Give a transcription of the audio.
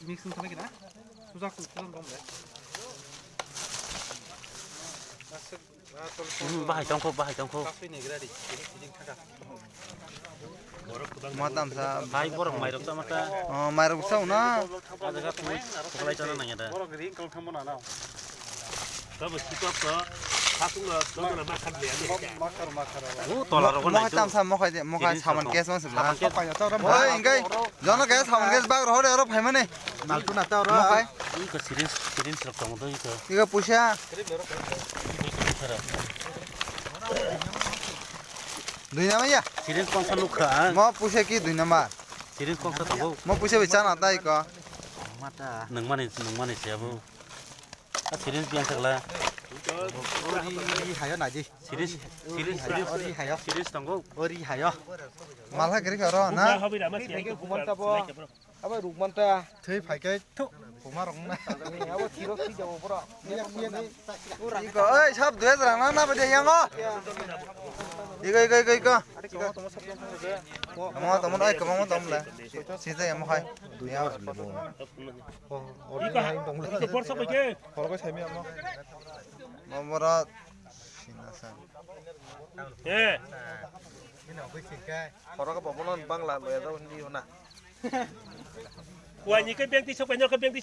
믹스는 타는 수작 건데. bahai tongko Matam sa bahai borok mai rok mata mairok sau na ada ka tu sekolai chana nang ada tola rok nai matam sa mokai saman kes mas la oi ingai jono kes saman kes bag roh ro phai mane 날도 났다 오라. mokai iko sirin rok tong do iko iga pusia dui nama ya sirin kongsa lukha mo pusia ki dui nama sirin kongsa tongko mo pusia bicara nata iko mata nang mani siabu sirin pian sakla 우리 하여 나지. sirin 하여. tongko 우리 하여. malha kiri karo na 아바 룩만타. 저희 발게 톡. 고마롱나. 아바 뒤로 튀자고 보라. iko oi sab dua terang na bade yang o iko mo tomon oi kamong tom le sita yang mokai dunia os le bo 이거 이거 벌써 그게 벌거 재미없나? mo bora sinasan 예. 벌어가 보면은 방라 뭐야 너 니오나. วันนี้ก็เบี้ยงที่ชกไปเนาะก็เบี้ยงที่